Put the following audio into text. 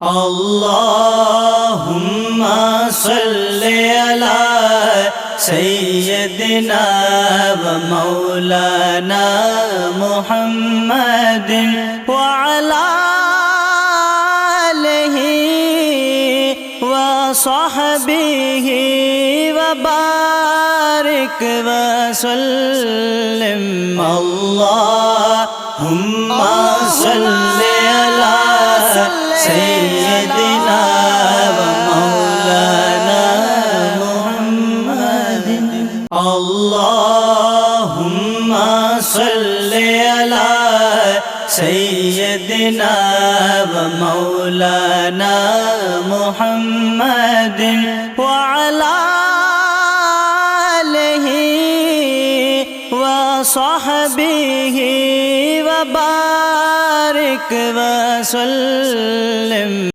अल्लाहुम्मा सल्लि अला सय्यदिना व मौलाना मुहम्मदिन व अला आलिहि व सहबिहि व बारिक व सल्लिम। अल्लाहुम्मा सल्लि अला सय्यदिना व मौलाना मुहम्मदिन। अल्लाहुम्मा सल्लि अला सय्यदिना व मौलाना मुहम्मदिन व अला आलिहि व सहबिहि व बारिक व सल्लिम।